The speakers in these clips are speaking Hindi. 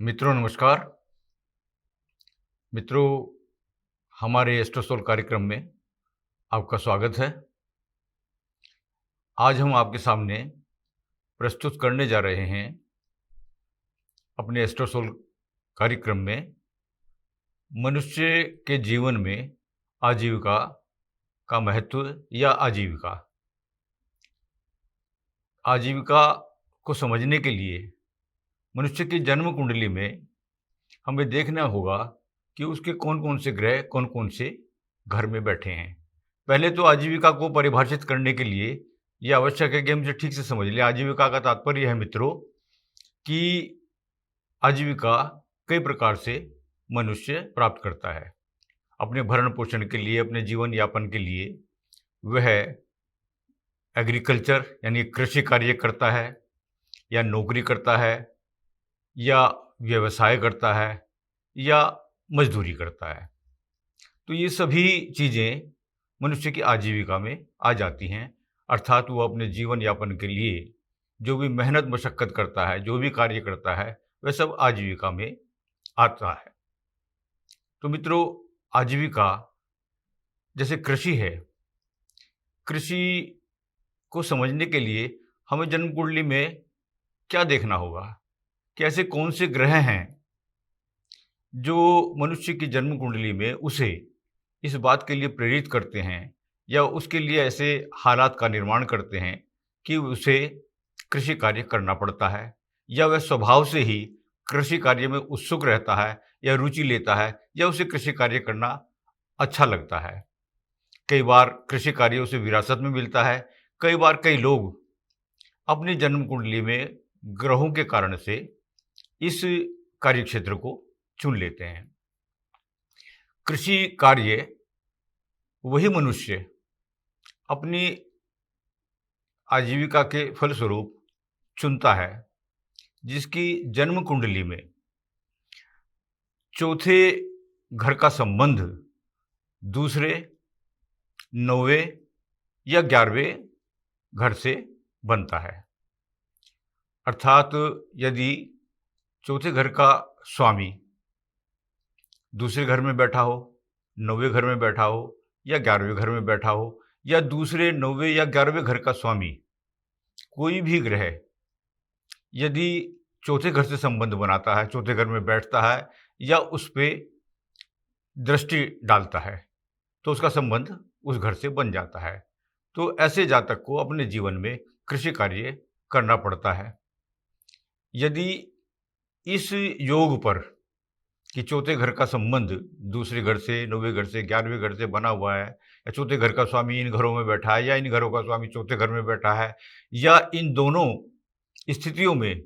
मित्रों नमस्कार। मित्रों, हमारे एस्ट्रोसोल कार्यक्रम में आपका स्वागत है। आज हम आपके सामने प्रस्तुत करने जा रहे हैं अपने एस्ट्रोसोल कार्यक्रम में मनुष्य के जीवन में आजीविका का महत्व या आजीविका। आजीविका को समझने के लिए मनुष्य की जन्म कुंडली में हमें देखना होगा कि उसके कौन-कौन से ग्रह कौन-कौन से घर में बैठे हैं। पहले तो आजीविका को परिभाषित करने के लिए ये आवश्यक है कि हम इसे ठीक से समझ लें। आजीविका का तात्पर्य है मित्रों कि आजीविका कई प्रकार से मनुष्य प्राप्त करता है। अपने भरण-पोषण के लिए, अपने जीवन यापन के लिए वह एग्रीकल्चर यानी कृषि कार्य करता है या नौकरी करता है या व्यवसाय करता है या मजदूरी करता है। तो ये सभी चीज़ें मनुष्य की आजीविका में आ जाती हैं, अर्थात वो अपने जीवन यापन के लिए जो भी मेहनत मशक्कत करता है, जो भी कार्य करता है, वह सब आजीविका में आता है। तो मित्रों, आजीविका जैसे कृषि है, कृषि को समझने के लिए हमें जन्म कुंडली में क्या देखना होगा कि ऐसे कौन से ग्रह हैं जो मनुष्य की जन्म कुंडली में उसे इस बात के लिए प्रेरित करते हैं या उसके लिए ऐसे हालात का निर्माण करते हैं कि उसे कृषि कार्य करना पड़ता है या वह स्वभाव से ही कृषि कार्य में उत्सुक रहता है या रुचि लेता है या उसे कृषि कार्य करना अच्छा लगता है। कई बार कृषि कार्य उसे विरासत में मिलता है। कई बार कई लोग अपनी जन्म कुंडली में ग्रहों के कारण से इस कार्य क्षेत्र को चुन लेते हैं। कृषि कार्य वही मनुष्य अपनी आजीविका के फलस्वरूप चुनता है जिसकी जन्म कुंडली में चौथे घर का संबंध दूसरे, नौवें या 11वें घर से बनता है। अर्थात यदि चौथे घर का स्वामी दूसरे घर में बैठा हो, 9वें घर में बैठा हो या 11वें घर में बैठा हो या दूसरे, 9वें या 11वें घर का स्वामी कोई भी ग्रह यदि चौथे घर से संबंध बनाता है, चौथे घर में बैठता है या उस पे दृष्टि डालता है, तो उसका संबंध उस घर से बन जाता है। तो ऐसे जातक को अपने जीवन में कृषि कार्य करना पड़ता है। यदि इस योग पर कि चौथे घर का संबंध दूसरे घर से, 9वें घर से, 11वें घर से बना हुआ है या चौथे घर का स्वामी इन घरों में बैठा है या इन घरों का स्वामी चौथे घर में बैठा है या इन दोनों स्थितियों में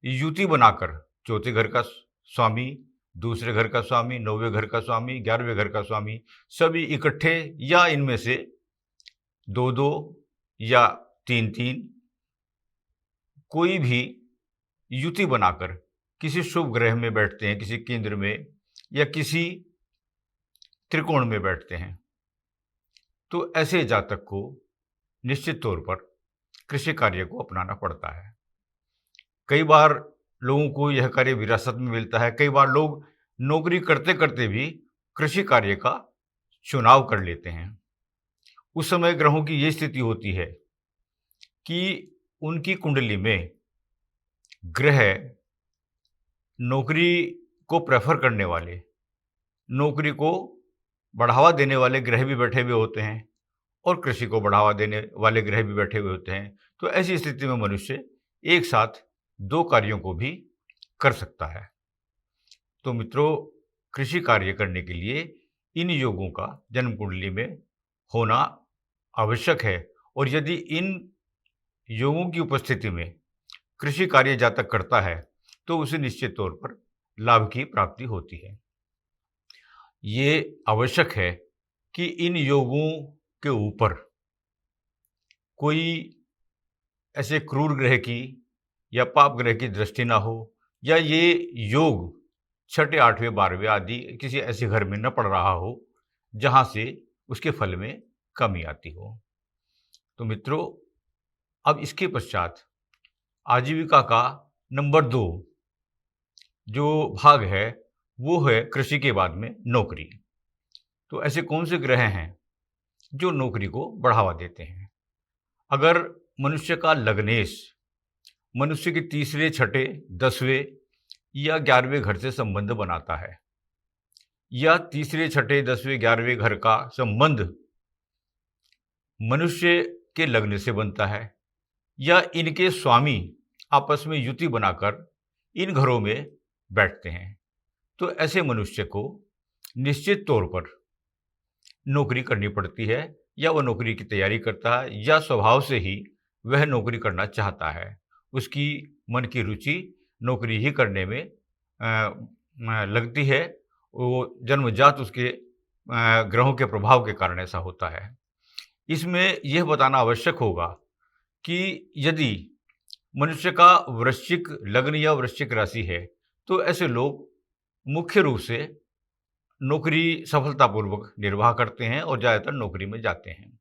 युति बनाकर चौथे घर का स्वामी, दूसरे घर का स्वामी, 9वें घर का स्वामी, 11वें घर का स्वामी सभी इकट्ठे या इनमें से 2-2 या 3-3 कोई भी युति बनाकर किसी शुभ ग्रह में बैठते हैं, किसी केंद्र में या किसी त्रिकोण में बैठते हैं। तो ऐसे जातक को निश्चित तौर पर कृषि कार्य को अपनाना पड़ता है। कई बार लोगों को यह कार्य विरासत में मिलता है। कई बार लोग नौकरी करते करते भी कृषि कार्य का चुनाव कर लेते हैं। उस समय ग्रहों की ये स्थिति होती है कि उनकी कुंडली में ग्रह नौकरी को प्रेफर करने वाले, नौकरी को बढ़ावा देने वाले ग्रह भी बैठे हुए होते हैं और कृषि को बढ़ावा देने वाले ग्रह भी बैठे हुए होते हैं। तो ऐसी स्थिति में मनुष्य एक साथ 2 कार्यों को भी कर सकता है। तो मित्रों, कृषि कार्य करने के लिए इन योगों का जन्म कुंडली में होना आवश्यक है और यदि इन योगों की उपस्थिति में कृषि कार्य जातक करता है तो उसे निश्चित तौर पर लाभ की प्राप्ति होती है। ये आवश्यक है कि इन योगों के ऊपर कोई ऐसे क्रूर ग्रह की या पाप ग्रह की दृष्टि ना हो या ये योग छठे, 8वें, 12वें आदि किसी ऐसे घर में न पड़ रहा हो जहाँ से उसके फल में कमी आती हो। तो मित्रों, अब इसके पश्चात आजीविका का नंबर 2 जो भाग है वो है कृषि के बाद में नौकरी। तो ऐसे कौन से ग्रह हैं जो नौकरी को बढ़ावा देते हैं? अगर मनुष्य का लग्नेश मनुष्य के तीसरे, छठे, 10वें या 11वें घर से संबंध बनाता है, या तीसरे, छठे, 10वें, 11वें घर का संबंध मनुष्य के लग्न से बनता है, या इनके स्वामी आपस में युति बनाकर इन घरों में बैठते हैं, तो ऐसे मनुष्य को निश्चित तौर पर नौकरी करनी पड़ती है, या वह नौकरी की तैयारी करता है, या स्वभाव से ही वह नौकरी करना चाहता है। उसकी मन की रुचि नौकरी ही करने में लगती है। वो जन्मजात उसके ग्रहों के प्रभाव के कारण ऐसा होता है। इसमें यह बताना आवश्यक होगा कि यदि मनुष्य का वृश्चिक लग्न या वृश्चिक राशि है, तो ऐसे लोग मुख्य रूप से नौकरी सफलतापूर्वक निर्वाह करते हैं और ज़्यादातर नौकरी में जाते हैं।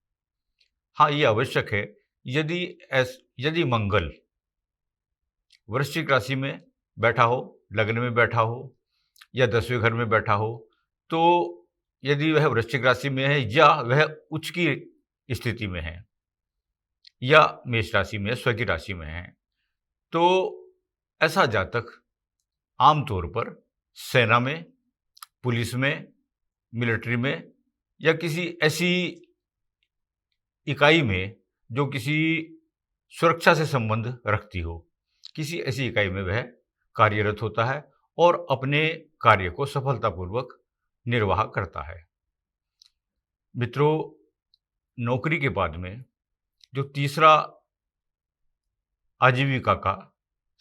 हाँ, ये आवश्यक है यदि मंगल वृश्चिक राशि में बैठा हो, लग्न में बैठा हो या 10वें घर में बैठा हो, तो यदि वह वृश्चिक राशि में है या वह उच्च की स्थिति में है या मेष राशि में, स्व की राशि में है, तो ऐसा जातक आमतौर पर सेना में, पुलिस में, मिलिट्री में या किसी ऐसी इकाई में जो किसी सुरक्षा से संबंध रखती हो, किसी ऐसी इकाई में वह कार्यरत होता है और अपने कार्य को सफलतापूर्वक निर्वाह करता है। मित्रों, नौकरी के बाद में जो तीसरा आजीविका का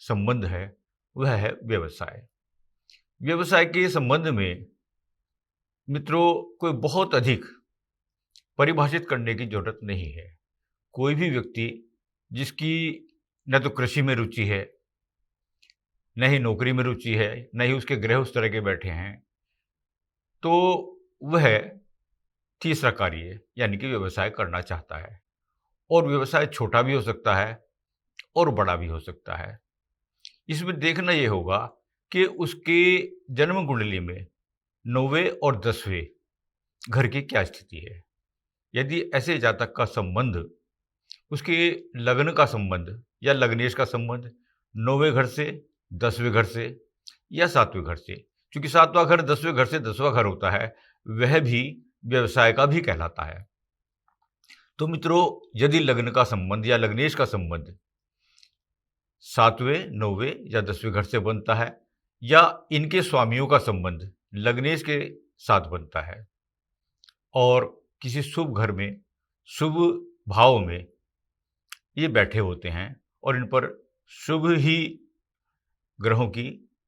संबंध है वह है व्यवसाय। व्यवसाय के संबंध में मित्रों कोई बहुत अधिक परिभाषित करने की जरूरत नहीं है। कोई भी व्यक्ति जिसकी न तो कृषि में रुचि है, न ही नौकरी में रुचि है, न ही उसके ग्रह उस तरह के बैठे हैं, तो वह तीसरा कार्य यानी कि व्यवसाय करना चाहता है। और व्यवसाय छोटा भी हो सकता है और बड़ा भी हो सकता है। इसमें देखना ये होगा कि उसके जन्म कुंडली में 9वें और 10वें घर की क्या स्थिति है। यदि ऐसे जातक का संबंध, उसके लग्न का संबंध या लग्नेश का संबंध 9वें घर से, 10वें घर से या 7वें घर से, क्योंकि 7वां घर 10वें घर से 10वां घर होता है, वह भी व्यवसाय का भी कहलाता है। तो मित्रों, यदि लग्न का संबंध या लग्नेश का संबंध 7वें, 9वें या 10वें घर से बनता है, या इनके स्वामियों का संबंध लग्नेश के साथ बनता है और किसी शुभ घर में, शुभ भाव में ये बैठे होते हैं और इन पर शुभ ही ग्रहों की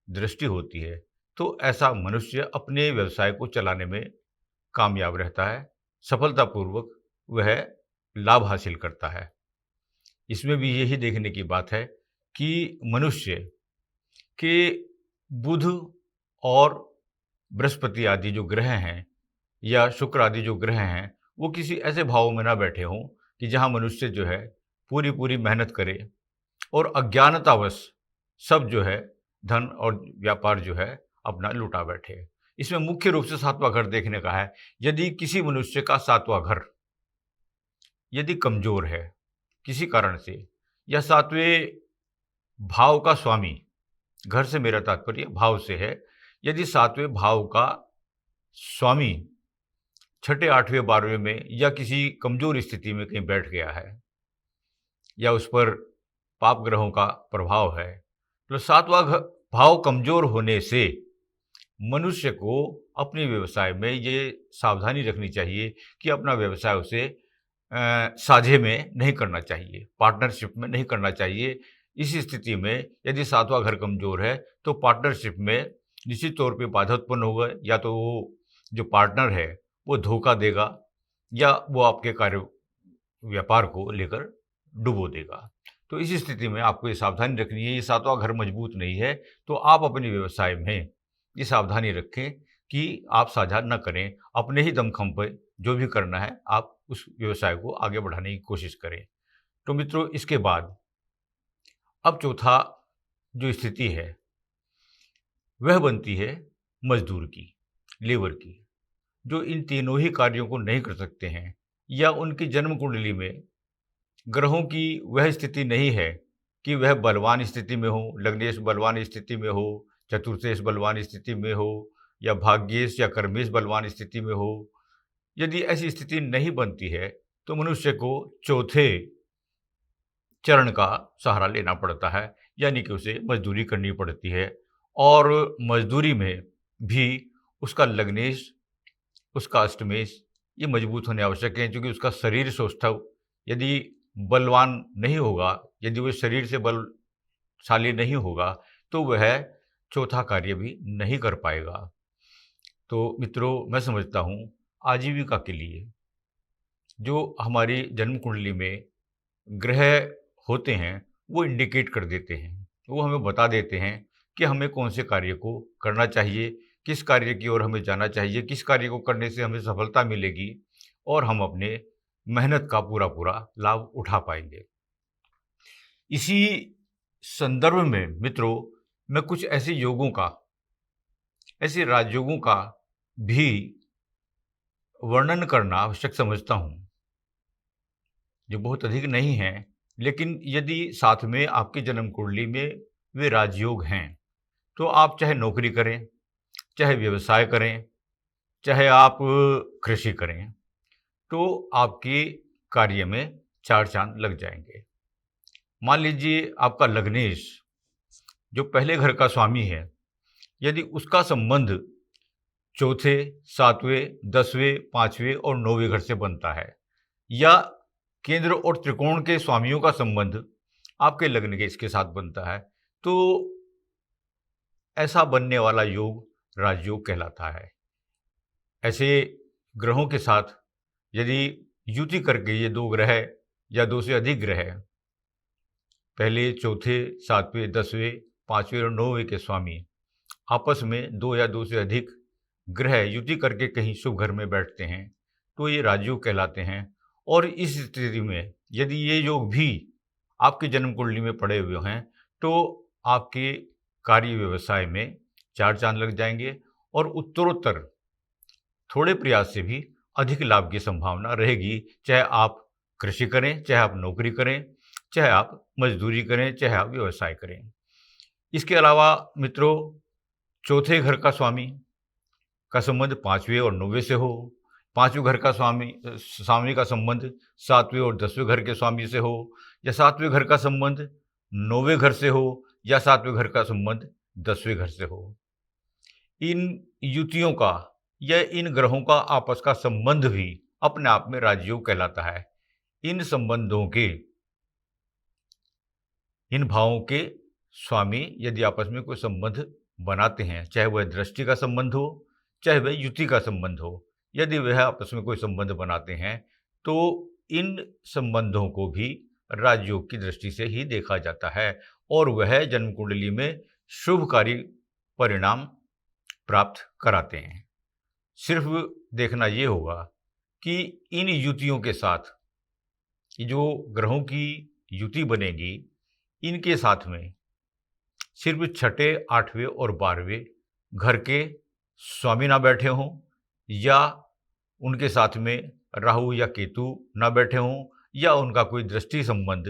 दृष्टि होती है, तो ऐसा मनुष्य अपने व्यवसाय को चलाने में कामयाब रहता है, सफलतापूर्वक वह लाभ हासिल करता है। इसमें भी यही देखने की बात है कि मनुष्य के बुध और बृहस्पति आदि जो ग्रह हैं या शुक्र आदि जो ग्रह हैं, वो किसी ऐसे भाव में ना बैठे हों कि जहाँ मनुष्य जो है पूरी पूरी मेहनत करे और अज्ञानतावश सब जो है धन और व्यापार जो है अपना लुटा बैठे। इसमें मुख्य रूप से 7वां घर देखने का है। यदि किसी मनुष्य का 7वां घर यदि कमजोर है किसी कारण से, या 7वें भाव का स्वामी, घर से मेरा तात्पर्य भाव से है, यदि 7वें भाव का स्वामी छठे, 8वें, 12वें में या किसी कमजोर स्थिति में कहीं बैठ गया है या उस पर पाप ग्रहों का प्रभाव है, तो 7वां भाव कमजोर होने से मनुष्य को अपने व्यवसाय में ये सावधानी रखनी चाहिए कि अपना व्यवसाय उसे साझे में नहीं करना चाहिए, पार्टनरशिप में नहीं करना चाहिए। इस स्थिति में यदि 7वां घर कमजोर है तो पार्टनरशिप में निश्चित तौर पे बाधा उत्पन्न होगा, या तो वो जो पार्टनर है वो धोखा देगा या वो आपके कार्य व्यापार को लेकर डुबो देगा। तो इस स्थिति में आपको ये सावधानी रखनी है। ये 7वां घर मजबूत नहीं है तो आप अपने व्यवसाय में ये सावधानी रखें कि आप साझा न करें, अपने ही दमखम पर जो भी करना है आप उस व्यवसाय को आगे बढ़ाने की कोशिश करें। तो मित्रों, इसके बाद अब चौथा जो स्थिति है वह बनती है मजदूर की, लेबर की, जो इन तीनों ही कार्यों को नहीं कर सकते हैं या उनकी जन्म कुंडली में ग्रहों की वह स्थिति नहीं है कि वह बलवान स्थिति में हो, लग्नेश बलवान स्थिति में हो, चतुर्थेश बलवान स्थिति में हो या भाग्येश या कर्मेश बलवान स्थिति में हो। यदि ऐसी स्थिति नहीं बनती है तो मनुष्य को चौथे चरण का सहारा लेना पड़ता है, यानी कि उसे मजदूरी करनी पड़ती है। और मजदूरी में भी उसका लग्नेश, उसका अष्टमेश ये मजबूत होने आवश्यक है, क्योंकि उसका शरीर सौष्ठव यदि बलवान नहीं होगा, यदि वह शरीर से बलशाली नहीं होगा, तो वह चौथा कार्य भी नहीं कर पाएगा। तो मित्रों, मैं समझता हूँ आजीविका के लिए जो हमारी जन्म कुंडली में ग्रह होते हैं, वो इंडिकेट कर देते हैं, वो हमें बता देते हैं कि हमें कौन से कार्य को करना चाहिए, किस कार्य की ओर हमें जाना चाहिए, किस कार्य को करने से हमें सफलता मिलेगी और हम अपने मेहनत का पूरा पूरा लाभ उठा पाएंगे। इसी संदर्भ में मित्रों, मैं कुछ ऐसे योगों का, ऐसे राजयोगों का भी वर्णन करना आवश्यक समझता हूँ, जो बहुत अधिक नहीं हैं, लेकिन यदि साथ में आपकी जन्म कुंडली में वे राजयोग हैं, तो आप चाहे नौकरी करें, चाहे व्यवसाय करें, चाहे आप कृषि करें, तो आपके कार्य में चार चांद लग जाएंगे। मान लीजिए आपका लग्नेश, जो पहले घर का स्वामी है, यदि उसका संबंध चौथे, सातवें, 10वें, 5वें और 9वें घर से बनता है, या केंद्र और त्रिकोण के स्वामियों का संबंध आपके लग्न के इसके साथ बनता है, तो ऐसा बनने वाला योग राजयोग कहलाता है। ऐसे ग्रहों के साथ यदि युति करके ये दो ग्रह या दो से अधिक ग्रह, पहले, चौथे, सातवें, 10वें, 5वें और 9वें के स्वामी आपस में दो या दो से अधिक ग्रह युति करके कहीं शुभ घर में बैठते हैं, तो ये राजयोग कहलाते हैं। और इस स्थिति में यदि ये योग भी आपकी जन्म कुंडली में पड़े हुए हैं, तो आपके कार्य व्यवसाय में चार चांद लग जाएंगे और उत्तरोत्तर थोड़े प्रयास से भी अधिक लाभ की संभावना रहेगी, चाहे आप कृषि करें, चाहे आप नौकरी करें, चाहे आप मजदूरी करें, चाहे आप व्यवसाय करें। इसके अलावा मित्रों, चौथे घर का स्वामी का संबंध 5वें और 9वें से हो, 5वें घर का स्वामी का संबंध 7वें और 10वें घर के स्वामी से हो, या 7वें घर का संबंध 9वें घर से हो, या 7वें घर का संबंध 10वें घर से हो। इन युतियों का या इन ग्रहों का आपस का संबंध भी अपने आप में राजयोग कहलाता है। इन संबंधों के, इन भावों के स्वामी यदि आपस में कोई संबंध बनाते हैं, चाहे वह दृष्टि का संबंध हो, चाहे वह युति का संबंध हो, यदि वह आपस में कोई संबंध बनाते हैं, तो इन संबंधों को भी राजयोग की दृष्टि से ही देखा जाता है और वह जन्म कुंडली में शुभकारी परिणाम प्राप्त कराते हैं। सिर्फ देखना ये होगा कि इन युतियों के साथ, जो ग्रहों की युति बनेगी, इनके साथ में सिर्फ छठे, 8वें और 12वें घर के स्वामी ना बैठे हों, या उनके साथ में राहु या केतु ना बैठे हों, या उनका कोई दृष्टि संबंध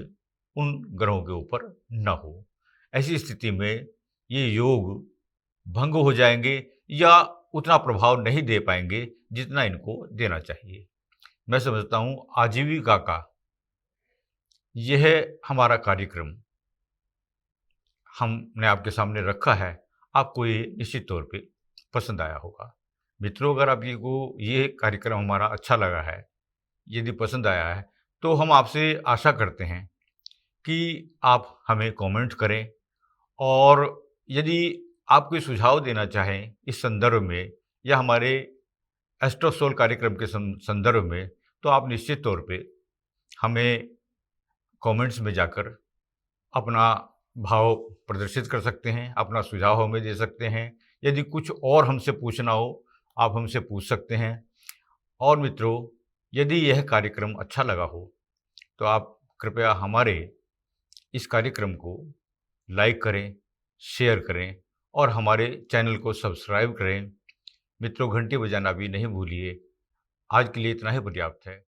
उन ग्रहों के ऊपर न हो। ऐसी स्थिति में ये योग भंग हो जाएंगे या उतना प्रभाव नहीं दे पाएंगे जितना इनको देना चाहिए। मैं समझता हूँ आजीविका का यह हमारा कार्यक्रम हमने आपके सामने रखा है, आपको ये निश्चित तौर पे पसंद आया होगा। मित्रों, अगर आपको ये कार्यक्रम हमारा अच्छा लगा है, यदि पसंद आया है, तो हम आपसे आशा करते हैं कि आप हमें कमेंट करें, और यदि आप कोई सुझाव देना चाहें इस संदर्भ में या हमारे एस्ट्रोसोल कार्यक्रम के संदर्भ में, तो आप निश्चित तौर पे हमें कमेंट्स में जाकर अपना भाव प्रदर्शित कर सकते हैं, अपना सुझाव हमें दे सकते हैं। यदि कुछ और हमसे पूछना हो, आप हमसे पूछ सकते हैं। और मित्रों, यदि यह कार्यक्रम अच्छा लगा हो, तो आप कृपया हमारे इस कार्यक्रम को लाइक करें, शेयर करें और हमारे चैनल को सब्सक्राइब करें। मित्रों, घंटी बजाना भी नहीं भूलिए। आज के लिए इतना ही पर्याप्त है।